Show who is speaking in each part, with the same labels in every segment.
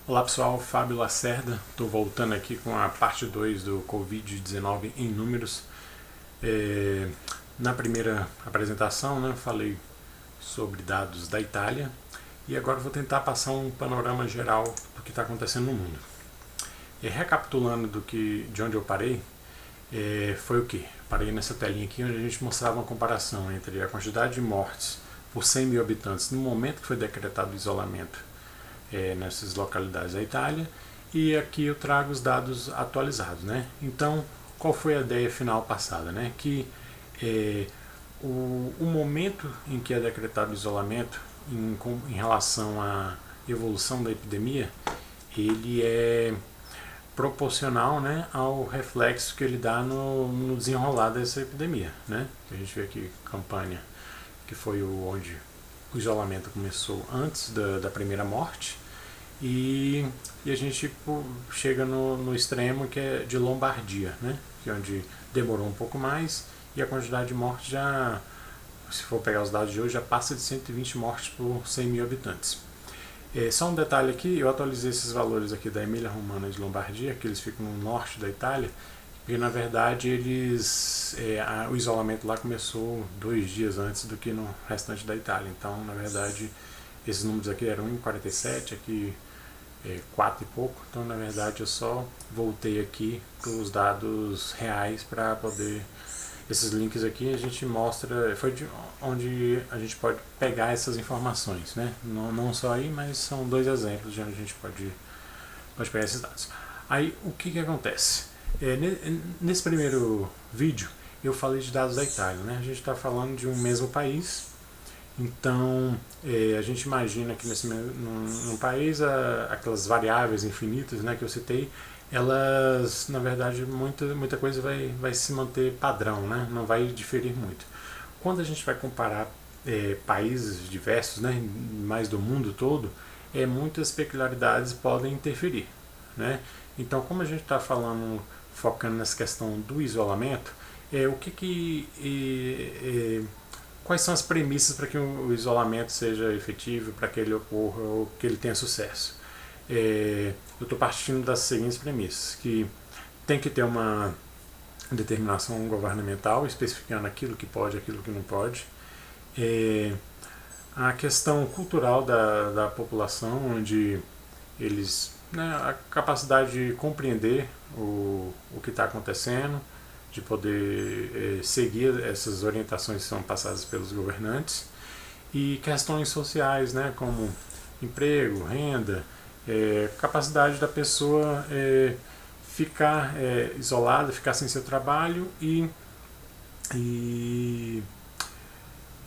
Speaker 1: Olá pessoal, Fábio Lacerda, estou voltando aqui com a parte 2 do Covid-19 em números. Na primeira apresentação, falei sobre dados da Itália e agora vou tentar passar um panorama geral do que está acontecendo no mundo. Recapitulando de onde eu parei, foi o que? Parei nessa telinha aqui onde a gente mostrava uma comparação entre a quantidade de mortes por 100 mil habitantes no momento que foi decretado o isolamento nessas localidades da Itália, e aqui eu trago os dados atualizados. Então, qual foi a ideia final passada? Que o momento em que é decretado o isolamento em relação à evolução da epidemia, ele é proporcional ao reflexo que ele dá no desenrolar dessa epidemia. A gente vê aqui campanha que foi onde o isolamento começou antes da primeira morte, e a gente chega no extremo que é de Lombardia, que é onde demorou um pouco mais, e a quantidade de mortes já, se for pegar os dados de hoje, já passa de 120 mortes por 100 mil habitantes. Só um detalhe aqui, eu atualizei esses valores aqui da Emília-Romagna e de Lombardia, que eles ficam no norte da Itália, porque na verdade o isolamento lá começou 2 dias antes do que no restante da Itália. Então, na verdade, esses números aqui eram 1,47, aqui 4 e pouco. Então, na verdade, eu só voltei aqui para os dados reais para poder... Esses links aqui a gente mostra, foi de onde a gente pode pegar essas informações, Não só aí, mas são 2 exemplos de onde a gente pode pegar esses dados. Aí, o que acontece? Nesse primeiro vídeo, eu falei de dados da Itália, A gente está falando de um mesmo país, então a gente imagina que num país aquelas variáveis infinitas que eu citei, elas, na verdade, muita coisa vai se manter padrão, não vai diferir muito. Quando a gente vai comparar países diversos, mais do mundo todo, muitas peculiaridades podem interferir. Então, como a gente está focando nessa questão do isolamento, quais são as premissas para que o isolamento seja efetivo, para que ele ocorra ou que ele tenha sucesso? Eu estou partindo das seguintes premissas, que tem que ter uma determinação governamental especificando aquilo que pode, aquilo que não pode. A questão cultural da população, onde eles... a capacidade de compreender o que está acontecendo, de poder seguir essas orientações que são passadas pelos governantes, e questões sociais, como emprego, renda, capacidade da pessoa ficar isolada, ficar sem seu trabalho e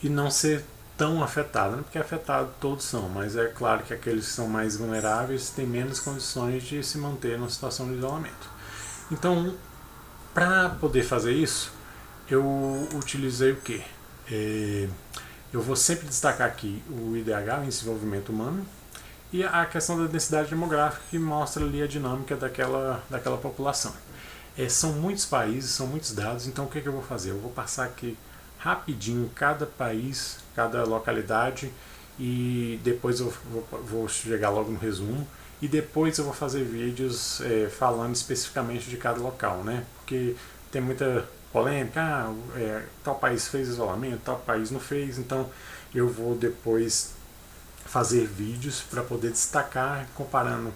Speaker 1: não ser tão afetado, porque afetados todos são, mas é claro que aqueles que são mais vulneráveis têm menos condições de se manter numa situação de isolamento. Então, para poder fazer isso, eu utilizei o quê? Eu vou sempre destacar aqui o IDH, o Índice de Desenvolvimento Humano, e a questão da densidade demográfica, que mostra ali a dinâmica daquela população. São muitos países, são muitos dados, então o que eu vou fazer? Eu vou passar aqui rapidinho cada país, cada localidade, e depois eu vou chegar logo no resumo, e depois eu vou fazer vídeos falando especificamente de cada local, porque tem muita polêmica, tal país fez isolamento, tal país não fez, então eu vou depois fazer vídeos para poder destacar, comparando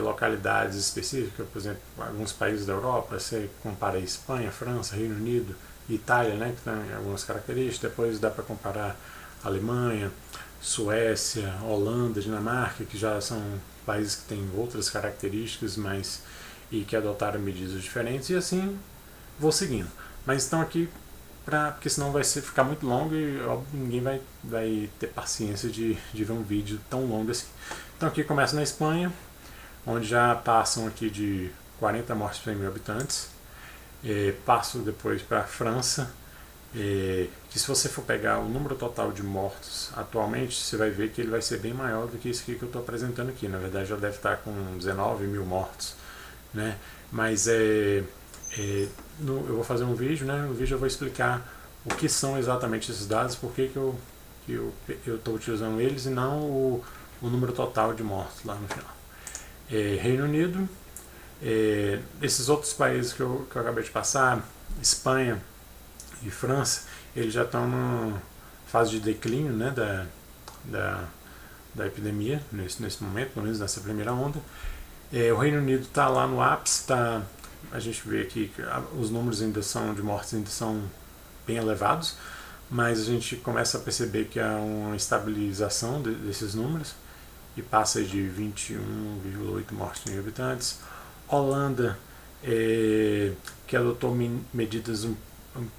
Speaker 1: localidades específicas, por exemplo, alguns países da Europa, você compara a Espanha, França, Reino Unido, Itália, que tem algumas características, depois dá para comparar Alemanha, Suécia, Holanda, Dinamarca, que já são países que têm outras características, e que adotaram medidas diferentes, e assim vou seguindo. Mas estão aqui porque senão vai ficar muito longo e óbvio, ninguém vai ter paciência de ver um vídeo tão longo assim. Então aqui começa na Espanha, onde já passam aqui de 40 mortes por 100 mil habitantes. Passo depois para a França, que se você for pegar o número total de mortos atualmente, você vai ver que ele vai ser bem maior do que isso aqui que eu estou apresentando aqui. Na verdade já deve estar com 19 mil mortos, mas eu vou fazer um vídeo, no vídeo eu vou explicar o que são exatamente esses dados, por que eu estou utilizando eles e não o número total de mortos lá no final. Reino Unido, esses outros países que eu acabei de passar, Espanha e França, eles já estão numa fase de declínio, né, da epidemia nesse momento, pelo menos nessa primeira onda. O Reino Unido está lá no ápice, a gente vê aqui que os números de mortes ainda são bem elevados, mas a gente começa a perceber que há uma estabilização desses números e passa de 21,8 mortes por mil habitantes. Holanda, que adotou medidas um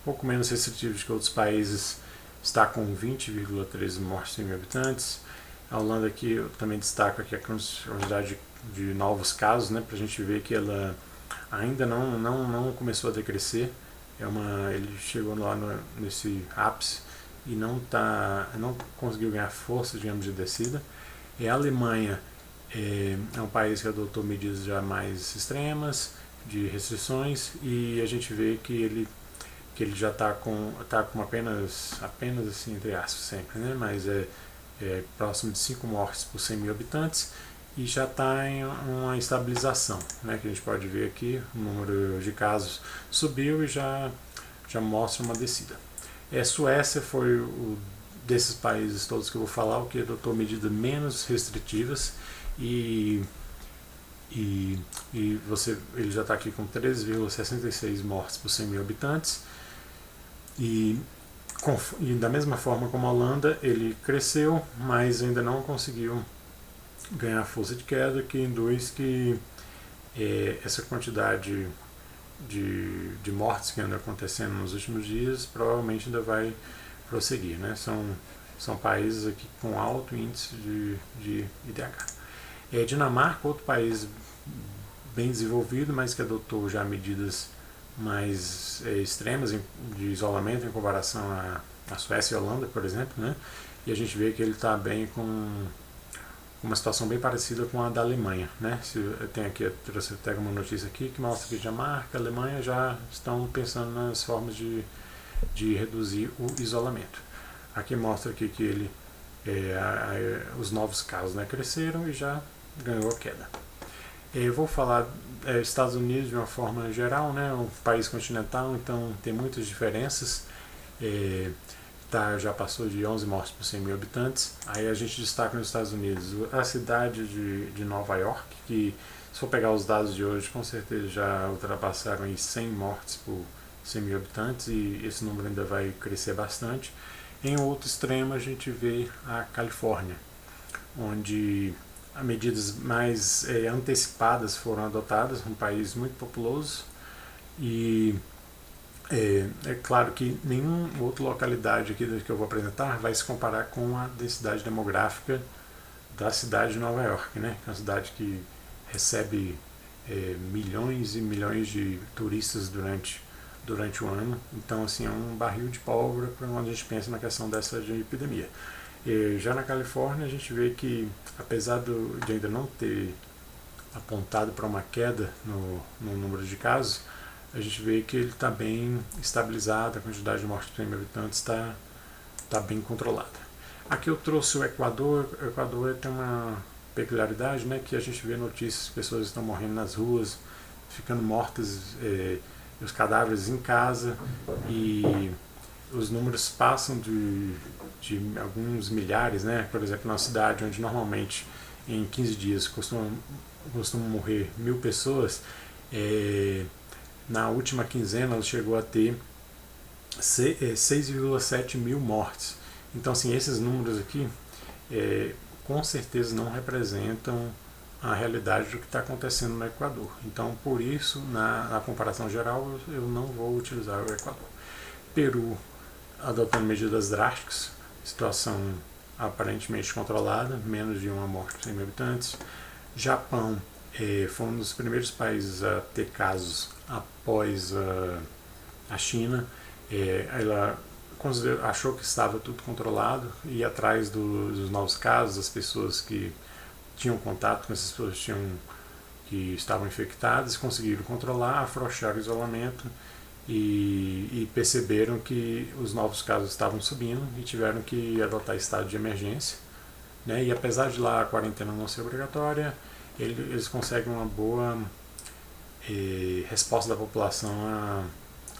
Speaker 1: pouco menos restritivas que outros países, está com 20,13 mortes por mil habitantes. A Holanda aqui eu também destaco aqui a quantidade de novos casos, né, para a gente ver que ela ainda não começou a decrescer. Ele chegou lá nesse ápice e não conseguiu ganhar força, digamos, de descida. A Alemanha é um país que adotou medidas já mais extremas de restrições e a gente vê que ele já está com apenas assim, entre aspas sempre, né? Mas próximo de 5 mortes por 100 mil habitantes e já está em uma estabilização, né? Que a gente pode ver aqui, o número de casos subiu e já mostra uma descida. Suécia foi desses países todos que eu vou falar, o que adotou medidas menos restritivas e ele já está aqui com 13,66 mortes por 100 mil habitantes e da mesma forma como a Holanda, ele cresceu, mas ainda não conseguiu ganhar força de queda, que induz que essa quantidade de mortes que anda acontecendo nos últimos dias provavelmente ainda vai prosseguir, né? São países aqui com alto índice de IDH. Dinamarca, outro país bem desenvolvido, mas que adotou já medidas mais extremas de isolamento em comparação à Suécia e a Holanda, por exemplo, né? E a gente vê que ele está bem com uma situação bem parecida com a da Alemanha, né? Trouxe até uma notícia aqui que mostra que Dinamarca e a Alemanha já estão pensando nas formas de reduzir o isolamento. Aqui mostra aqui que os novos casos, né, cresceram e já ganhou a queda. Eu vou falar Estados Unidos de uma forma geral, né, um país continental, então tem muitas diferenças. Já passou de 11 mortes por 100 mil habitantes. Aí a gente destaca nos Estados Unidos a cidade de Nova York, que se for pegar os dados de hoje, com certeza já ultrapassaram aí 100 mortes por 100 mil habitantes e esse número ainda vai crescer bastante. Em outro extremo a gente vê a Califórnia, onde medidas mais antecipadas foram adotadas, um país muito populoso e é claro que nenhuma outra localidade aqui que eu vou apresentar vai se comparar com a densidade demográfica da cidade de Nova York, né? É uma cidade que recebe milhões e milhões de turistas durante o ano. Então, assim, é um barril de pólvora quando a gente pensa na questão dessa epidemia. Já na Califórnia, a gente vê que, apesar de ainda não ter apontado para uma queda no número de casos, a gente vê que ele está bem estabilizado, a quantidade de mortes por 100 mil habitantes está bem controlada. Aqui eu trouxe o Equador. O Equador tem uma peculiaridade, né, que a gente vê notícias de pessoas estão morrendo nas ruas, ficando mortas, os cadáveres em casa, e os números passam de alguns milhares, né? Por exemplo, numa cidade onde normalmente em 15 dias costumam morrer 1000 pessoas, na última quinzena ela chegou a ter 6,7 mil mortes. Então, assim, esses números aqui com certeza não representam a realidade do que está acontecendo no Equador. Então, por isso, na comparação geral, eu não vou utilizar o Equador. Peru adotando medidas drásticas, situação aparentemente controlada, menos de uma morte por 100 mil habitantes. Japão foi um dos primeiros países a ter casos após a China. Ela achou que estava tudo controlado, ia atrás dos novos casos, das pessoas que tinham contato com essas pessoas que estavam infectadas, conseguiram controlar, afrouxar o isolamento e perceberam que os novos casos estavam subindo e tiveram que adotar estado de emergência, né? E apesar de lá a quarentena não ser obrigatória, eles conseguem uma boa resposta da população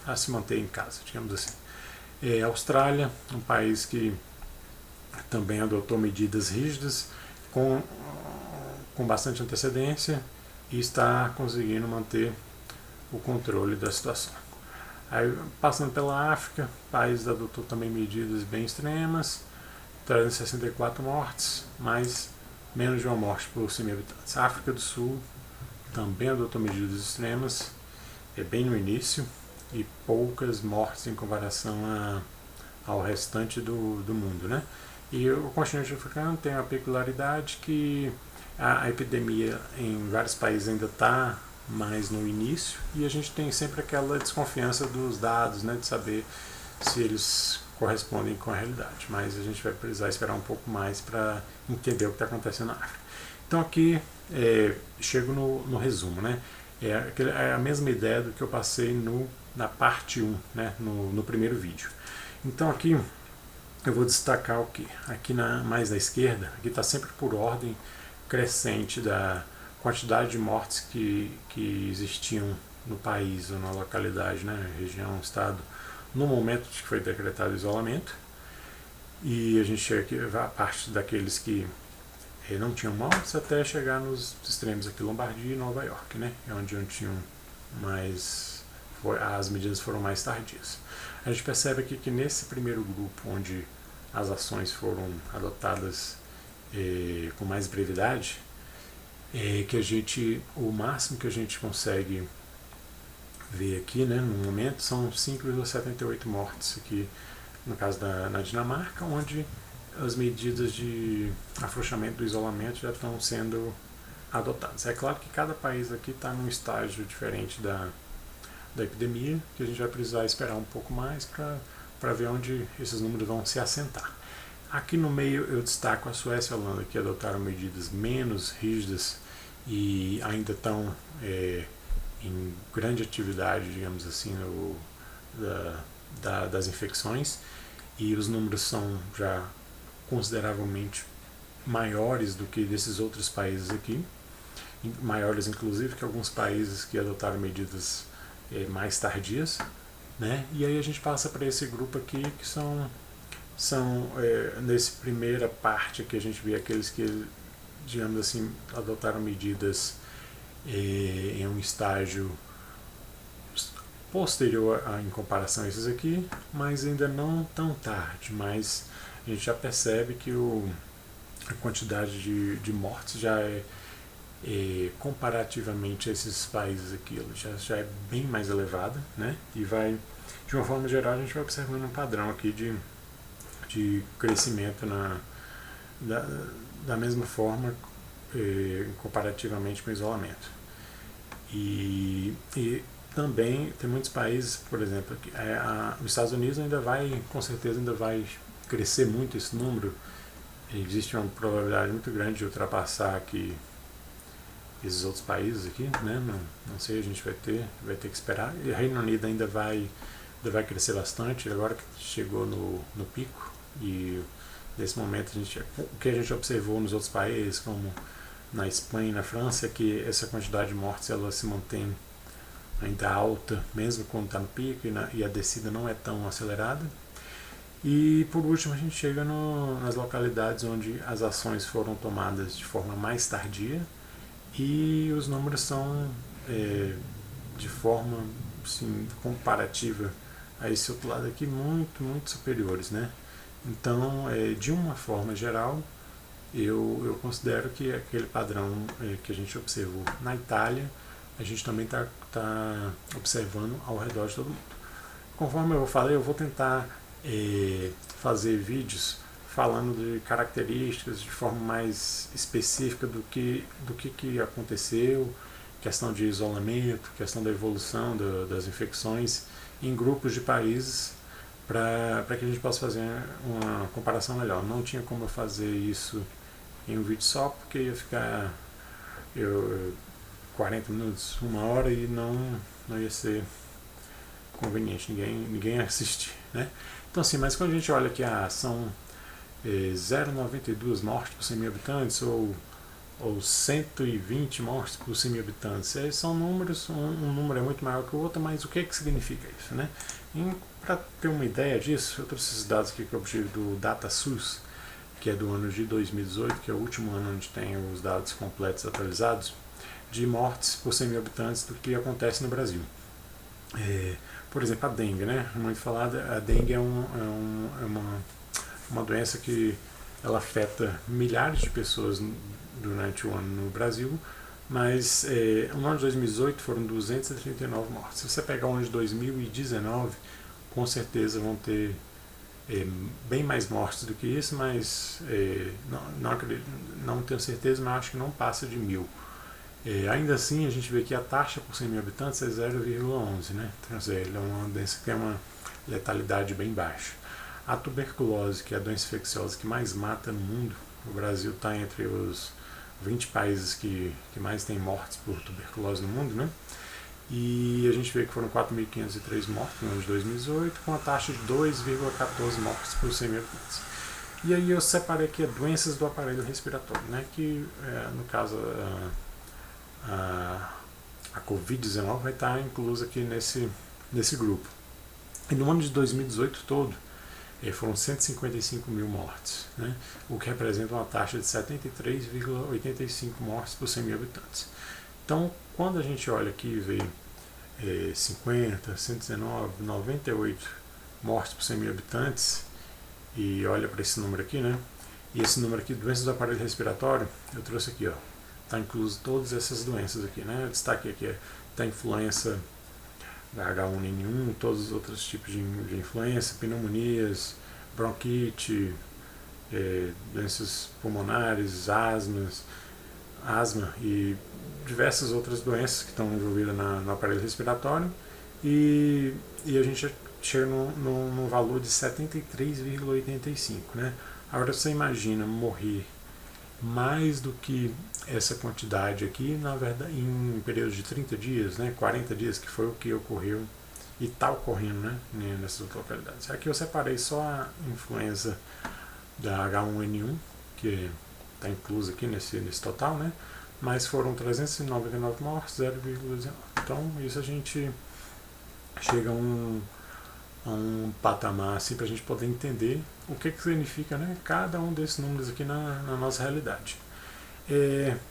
Speaker 1: a se manter em casa, digamos assim. Austrália, um país que também adotou medidas rígidas com bastante antecedência e está conseguindo manter o controle da situação. Aí, passando pela África, o país adotou também medidas bem extremas, 364 mortes, mais menos de uma morte por 100 mil habitantes. A África do Sul também adotou medidas extremas, bem no início, e poucas mortes em comparação ao restante do mundo, né? E o continente africano tem a peculiaridade que a epidemia em vários países ainda está mais no início e a gente tem sempre aquela desconfiança dos dados, né, de saber se eles correspondem com a realidade, mas a gente vai precisar esperar um pouco mais para entender o que está acontecendo na África. Então aqui chego no resumo, né? É a mesma ideia do que eu passei na parte 1, né, no primeiro vídeo. Então aqui eu vou destacar o que? Aqui mais na esquerda, aqui está sempre por ordem crescente da quantidade de mortes que existiam no país ou na localidade, né, região, estado, no momento que foi decretado o isolamento. E a gente chega aqui a parte daqueles que não tinham mortes até chegar nos extremos aqui, Lombardia e Nova York, né, onde tinham mais, as medidas foram mais tardias. A gente percebe aqui que nesse primeiro grupo, onde as ações foram adotadas com mais brevidade, que o máximo que a gente consegue ver aqui, né, no momento, são 5,78 mortes aqui, no caso na Dinamarca, onde as medidas de afrouxamento do isolamento já estão sendo adotadas. É claro que cada país aqui está num estágio diferente da epidemia, que a gente vai precisar esperar um pouco mais para ver onde esses números vão se assentar. Aqui no meio eu destaco a Suécia e a Holanda, que adotaram medidas menos rígidas e ainda estão em grande atividade, digamos assim, das infecções, e os números são já consideravelmente maiores do que desses outros países aqui, maiores inclusive que alguns países que adotaram medidas mais tardias, né? E aí a gente passa para esse grupo aqui que são nessa primeira parte que a gente vê aqueles que, digamos assim, adotaram medidas em um estágio posterior em comparação a esses aqui, mas ainda não tão tarde, mas a gente já percebe que a quantidade de mortes já comparativamente a esses países aqui, já é bem mais elevada, né? E vai, de uma forma geral, a gente vai observando um padrão aqui de crescimento da mesma forma comparativamente com o isolamento. E também tem muitos países, por exemplo, os Estados Unidos com certeza ainda vai crescer muito esse número. Existe uma probabilidade muito grande de ultrapassar aqui esses outros países aqui, né? Não sei, a gente vai ter que esperar. E o Reino Unido ainda vai crescer bastante, agora que chegou no pico, e nesse momento o que a gente observou nos outros países, como na Espanha e na França, é que essa quantidade de mortes ela se mantém ainda alta, mesmo quando está no pico, e a descida não é tão acelerada. E por último a gente chega nas localidades onde as ações foram tomadas de forma mais tardia, e os números são de forma assim, comparativa a esse outro lado aqui muito, muito superiores, né? Então, de uma forma geral, eu considero que aquele padrão que a gente observou na Itália, a gente também está observando ao redor de todo mundo. Conforme eu falei, eu vou tentar fazer vídeos falando de características de forma mais específica do que aconteceu, questão de isolamento, questão da evolução das infecções em grupos de países, para que a gente possa fazer uma comparação melhor. Não tinha como eu fazer isso em um vídeo só, porque ia ficar 40 minutos, 1 hora, e não ia ser conveniente, ninguém ia assistir, né? Então assim, mas quando a gente olha que são 0,92 mortes por 100 mil habitantes, ou ou 120 mortes por 100 mil habitantes. São números, um número é muito maior que o outro, mas o que significa isso, né? Para ter uma ideia disso, eu trouxe esses dados aqui que eu obtive do DataSUS, que é do ano de 2018, que é o último ano onde tem os dados completos atualizados, de mortes por 100 mil habitantes do que acontece no Brasil. Por exemplo, a dengue, né? Muito falada, a dengue é uma doença que ela afeta milhares de pessoas durante o ano no Brasil, mas no ano de 2018 foram 239 mortes. Se você pegar o ano de 2019, com certeza vão ter bem mais mortes do que isso, mas não tenho certeza, mas acho que não passa de 1.000. Ainda assim, a gente vê que a taxa por 100 mil habitantes é 0,11, né? Então, é uma doença que tem uma letalidade bem baixa. A tuberculose, que é a doença infecciosa que mais mata no mundo, o Brasil está entre os 20 países que mais tem mortes por tuberculose no mundo, né? E a gente vê que foram 4.503 mortes no ano de 2018, com a taxa de 2,14 mortes por 100 mil habitantes. E aí eu separei aqui doenças do aparelho respiratório, né? Que no caso a Covid-19 vai estar inclusa aqui nesse grupo. E no ano de 2018 todo, foram 155 mil mortes, né? O que representa uma taxa de 73,85 mortes por 100 mil habitantes. Então, quando a gente olha aqui e vê 50, 119, 98 mortes por 100 mil habitantes, e olha para esse número aqui, né? E esse número aqui, doenças do aparelho respiratório, eu trouxe aqui, ó. Está incluso todas essas doenças aqui, né? Eu destaquei aqui da influenza H1N1, todos os outros tipos de influenza, pneumonias, bronquite, doenças pulmonares, asma e diversas outras doenças que estão envolvidas no aparelho respiratório, e a gente chega num valor de 73,85, né? Agora você imagina morrer mais do que essa quantidade aqui, na verdade, em um período de 30 dias, né, 40 dias, que foi o que ocorreu e está ocorrendo, né, nessas localidades. Aqui eu separei só a influenza da H1N1, que está inclusa aqui nesse total, né, mas foram 399 mortes, 0,19. Então, isso a gente chega a um patamar assim para a gente poder entender o que significa, né, cada um desses números aqui na nossa realidade.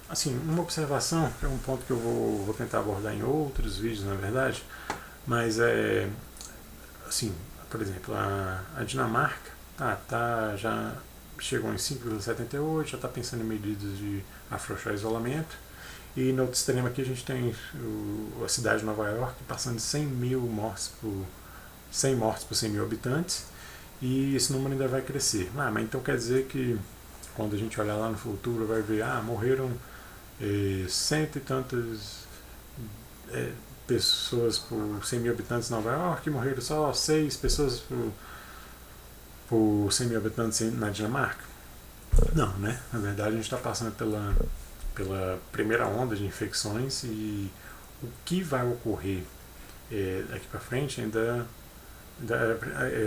Speaker 1: Assim, uma observação, que é um ponto que eu vou tentar abordar em outros vídeos, na verdade, mas assim, por exemplo, a Dinamarca já chegou em 5,78, já está pensando em medidas de afrouxar isolamento, e no outro extremo aqui a gente tem a cidade de Nova York passando de 100 mortes por 100 mil habitantes, e esse número ainda vai crescer. Mas então quer dizer que quando a gente olhar lá no futuro vai ver, morreram cento e tantas pessoas por 100 mil habitantes em Nova York, morreram só 6 pessoas por 100 mil habitantes na Dinamarca? Não, né? Na verdade a gente está passando pela primeira onda de infecções, e o que vai ocorrer daqui para frente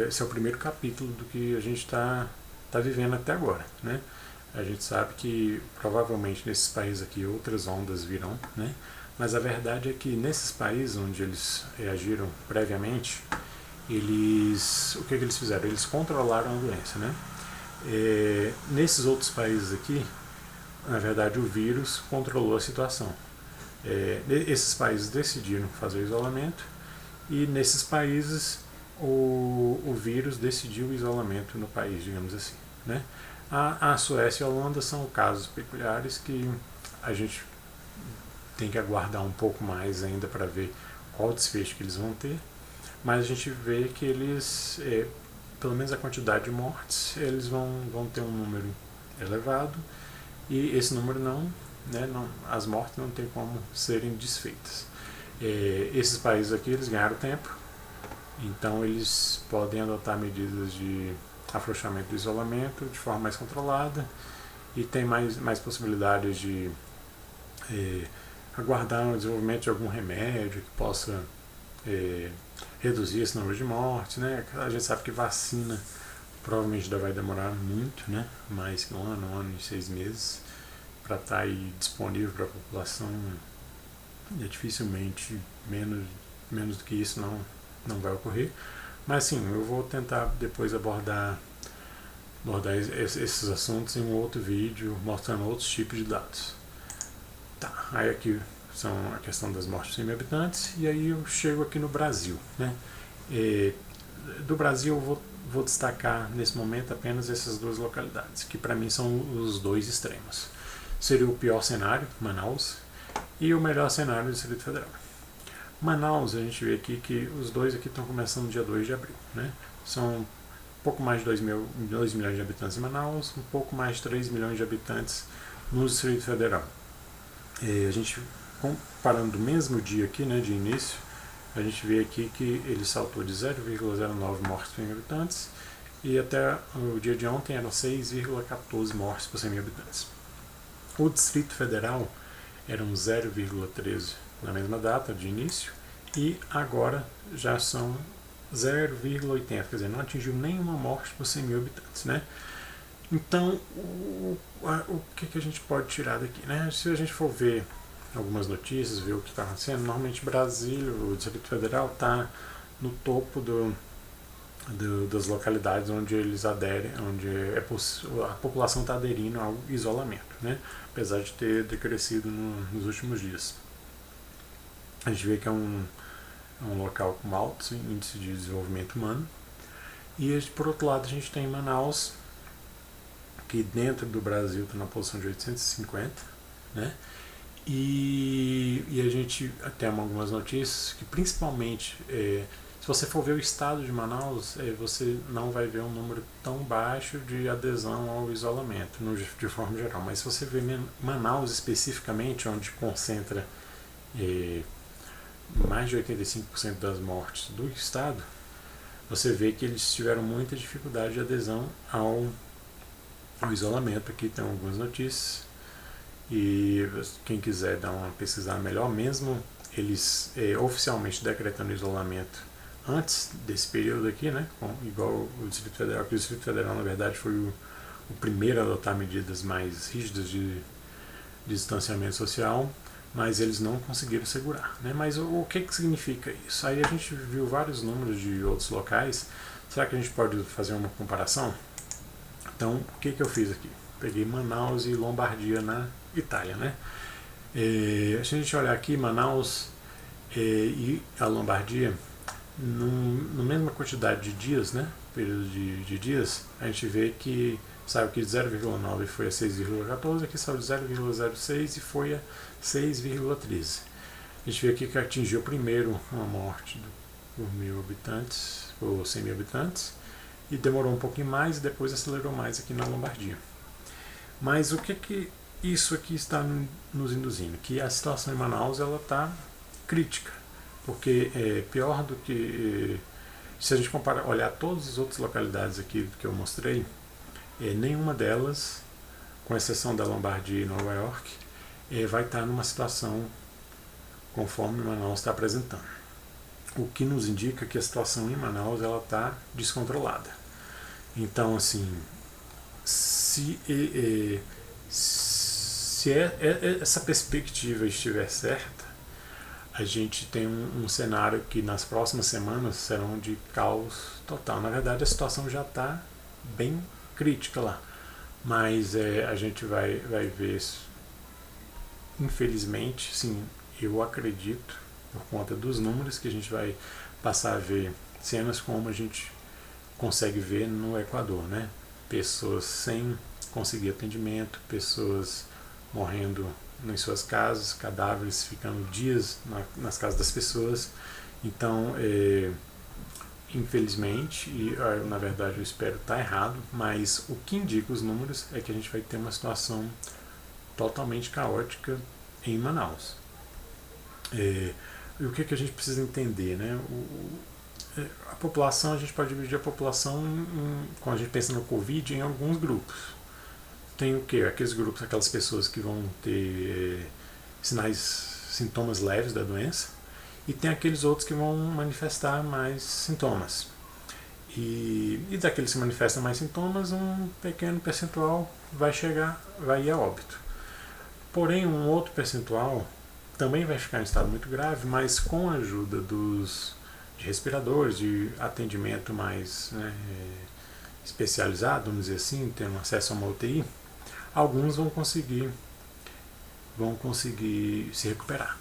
Speaker 1: esse é o primeiro capítulo do que a gente está vivendo até agora, né? A gente sabe que provavelmente nesses países aqui outras ondas virão, né? Mas a verdade é que nesses países onde eles agiram previamente, o que eles fizeram? Eles controlaram a doença, né? Nesses outros países aqui, na verdade o vírus controlou a situação. Esses países decidiram fazer o isolamento, e nesses países o vírus decidiu o isolamento no país, digamos assim, né? A Suécia e a Holanda são casos peculiares que a gente tem que aguardar um pouco mais ainda para ver qual desfecho que eles vão ter, mas a gente vê que eles, pelo menos a quantidade de mortes, eles vão ter um número elevado, e esse número as mortes não tem como serem desfeitas. Esses países aqui, eles ganharam tempo, então eles podem adotar medidas de afrouxamento do isolamento de forma mais controlada, e tem mais possibilidades de aguardar o desenvolvimento de algum remédio que possa reduzir esse número de mortes, né? A gente sabe que vacina provavelmente ainda vai demorar muito, né? Mais que um ano e 6 meses, para estar aí disponível para a população, e dificilmente menos do que isso não vai ocorrer. Mas sim, eu vou tentar depois abordar esses assuntos em um outro vídeo, mostrando outros tipos de dados. Tá, aí aqui são a questão das mortes por 100 mil habitantes, e aí eu chego aqui no Brasil, né? Do Brasil eu vou destacar nesse momento apenas essas duas localidades, que para mim são os dois extremos. Seria o pior cenário, Manaus, e o melhor cenário, do Distrito Federal. Manaus, a gente vê aqui que os dois aqui estão começando no dia 2 de abril, né? São um pouco mais de 2 milhões de habitantes em Manaus, um pouco mais de 3 milhões de habitantes no Distrito Federal. A gente, comparando do mesmo dia aqui, né, de início, a gente vê aqui que ele saltou de 0,09 mortes por 100 mil habitantes, e até o dia de ontem eram 6,14 mortes por 100 mil habitantes. O Distrito Federal eram 0,13 na mesma data de início, e agora já são 0,80, quer dizer, não atingiu nenhuma morte por 100 mil habitantes, né? Então, o que a gente pode tirar daqui, né? Se a gente for ver algumas notícias, ver o que está acontecendo, normalmente Brasília, o Distrito Federal, está no topo das localidades onde eles aderem, onde a população está aderindo ao isolamento, né? Apesar de ter decrescido nos últimos dias. A gente vê que é um local com alto índice de desenvolvimento humano. E por outro lado a gente tem Manaus, que dentro do Brasil está na posição de 850, né? E a gente tem algumas notícias que, principalmente, se você for ver o estado de Manaus, você não vai ver um número tão baixo de adesão ao isolamento, de forma geral. Mas se você ver Manaus especificamente, onde concentra mais de 85% das mortes do estado, você vê que eles tiveram muita dificuldade de adesão ao isolamento. Aqui tem algumas notícias, e quem quiser dar uma pesquisada melhor, mesmo eles oficialmente decretando isolamento antes desse período aqui, né, igual o Distrito Federal, que o Distrito Federal na verdade foi o primeiro a adotar medidas mais rígidas de distanciamento social, mas eles não conseguiram segurar, né? Mas o que significa isso? Aí a gente viu vários números de outros locais. Será que a gente pode fazer uma comparação? Então, o que eu fiz aqui? Peguei Manaus e Lombardia na Itália, né? Se a gente olhar aqui, Manaus e a Lombardia, na mesma quantidade de dias, né? Período de dias, a gente vê que saiu aqui de 0,9 e foi a 6,14, aqui saiu de 0,06 e foi a 6,13. A gente vê aqui que atingiu primeiro uma morte por 1.000 habitantes, ou 100 mil habitantes, e demorou um pouquinho mais e depois acelerou mais aqui na Lombardia. Mas o que isso aqui está nos induzindo? Que a situação em Manaus está crítica, porque é pior do que, se a gente olhar todas as outras localidades aqui que eu mostrei, nenhuma delas, com exceção da Lombardia e Nova York, vai estar numa situação conforme Manaus está apresentando. O que nos indica que a situação em Manaus está descontrolada. Então, assim, se essa perspectiva estiver certa, a gente tem um cenário que nas próximas semanas serão de caos total. Na verdade, a situação já está bem crítica lá, mas a gente vai ver isso. Infelizmente, sim, eu acredito, por conta dos números, que a gente vai passar a ver cenas como a gente consegue ver no Equador, né? Pessoas sem conseguir atendimento, pessoas morrendo em suas casas, cadáveres ficando dias nas casas das pessoas. Então, infelizmente, e na verdade eu espero estar errado, mas o que indica os números é que a gente vai ter uma situação totalmente caótica em Manaus. E o que a gente precisa entender, né? A população, a gente pode dividir a população, quando a gente pensa no Covid, em alguns grupos. Tem o que? Aqueles grupos, aquelas pessoas que vão ter sintomas leves da doença, e tem aqueles outros que vão manifestar mais sintomas. E daqueles que manifestam mais sintomas, um pequeno percentual vai ir a óbito. Porém, um outro percentual também vai ficar em estado muito grave, mas com a ajuda de respiradores, de atendimento mais, né, especializado, vamos dizer assim, tendo acesso a uma UTI, alguns vão conseguir se recuperar.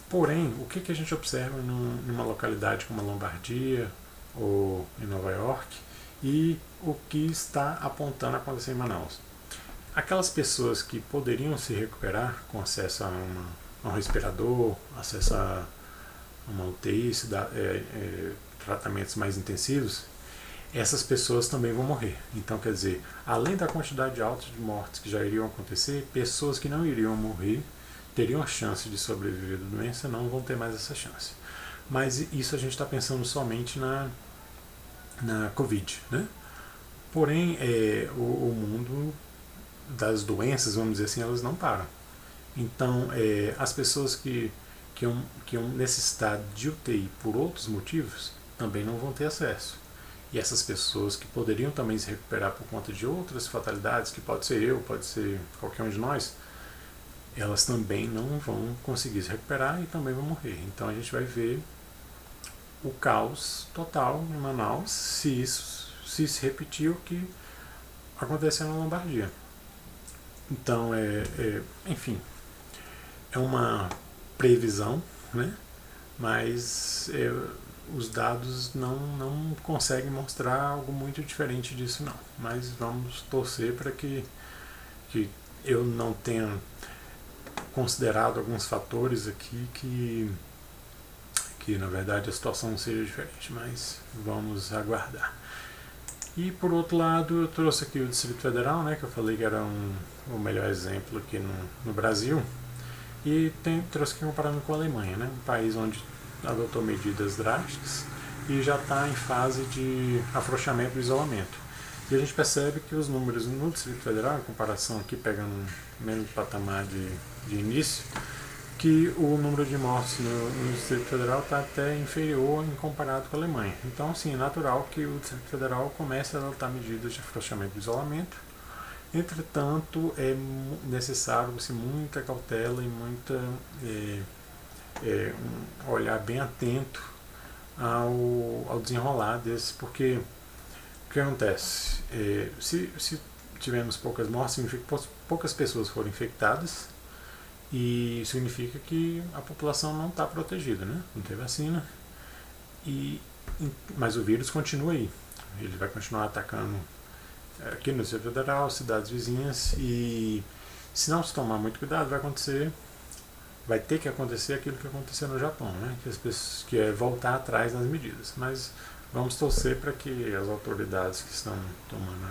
Speaker 1: Porém, o que a gente observa numa localidade como a Lombardia ou em Nova York e o que está apontando a acontecer em Manaus? Aquelas pessoas que poderiam se recuperar com acesso a um respirador, acesso a uma UTI, tratamentos mais intensivos, essas pessoas também vão morrer. Então, quer dizer, além da quantidade alta de mortes que já iriam acontecer, pessoas que não iriam morrer teriam a chance de sobreviver da doença, não vão ter mais essa chance. Mas isso a gente está pensando somente na Covid, né? Porém, o mundo das doenças, vamos dizer assim, elas não param. Então, as pessoas que iam necessitar de UTI por outros motivos também não vão ter acesso. E essas pessoas que poderiam também se recuperar por conta de outras fatalidades, que pode ser eu, pode ser qualquer um de nós, elas também não vão conseguir se recuperar e também vão morrer. Então a gente vai ver o caos total em Manaus se se repetir o que aconteceu na Lombardia. Então, enfim, é uma previsão, né? Mas os dados não conseguem mostrar algo muito diferente disso, não. Mas vamos torcer para que eu não tenha considerado alguns fatores aqui que na verdade a situação seja diferente, mas vamos aguardar. E por outro lado, eu trouxe aqui o Distrito Federal, né, que eu falei que era o melhor exemplo aqui no Brasil, e trouxe aqui comparando com a Alemanha, né, um país onde adotou medidas drásticas e já está em fase de afrouxamento do isolamento. E a gente percebe que os números no Distrito Federal, em comparação aqui, pegando o mesmo patamar de início, que o número de mortes no Distrito Federal está até inferior em comparado com a Alemanha. Então, sim, é natural que o Distrito Federal comece a adotar medidas de afrouxamento do isolamento. Entretanto, é necessário muita cautela e um olhar bem atento ao desenrolar desse, porque o que acontece? Se tivermos poucas mortes, significa que poucas pessoas foram infectadas e significa que a população não está protegida, né? Não tem vacina, mas o vírus continua aí. Ele vai continuar atacando aqui no Distrito Federal, cidades vizinhas, e se não se tomar muito cuidado, vai ter que acontecer aquilo que aconteceu no Japão, né? Que é voltar atrás nas medidas. Mas vamos torcer para que as autoridades que estão tomando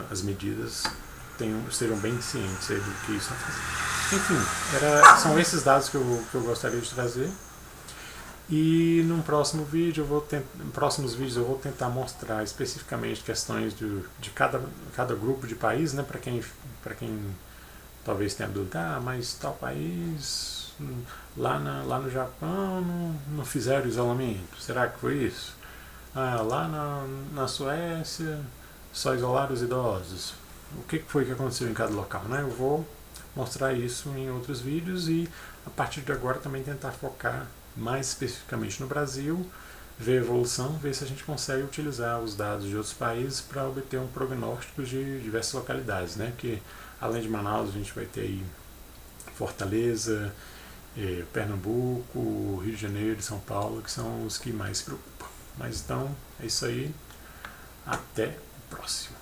Speaker 1: as medidas estejam bem cientes do que isso vai fazer. Enfim, são esses dados que eu gostaria de trazer. E num próximo vídeo, próximos vídeos eu vou tentar mostrar especificamente questões de cada grupo de país, né? Para quem talvez tenha dúvida, mas tal país lá no Japão não fizeram isolamento. Será que foi isso? Lá na Suécia só isolaram os idosos. O que foi que aconteceu em cada local, né? Eu vou mostrar isso em outros vídeos e a partir de agora também tentar focar mais especificamente no Brasil, ver a evolução, ver se a gente consegue utilizar os dados de outros países para obter um prognóstico de diversas localidades, né? Porque além de Manaus a gente vai ter aí Fortaleza, Pernambuco, Rio de Janeiro e São Paulo, que são os que mais se preocupam. Mas então é isso aí, até o próximo.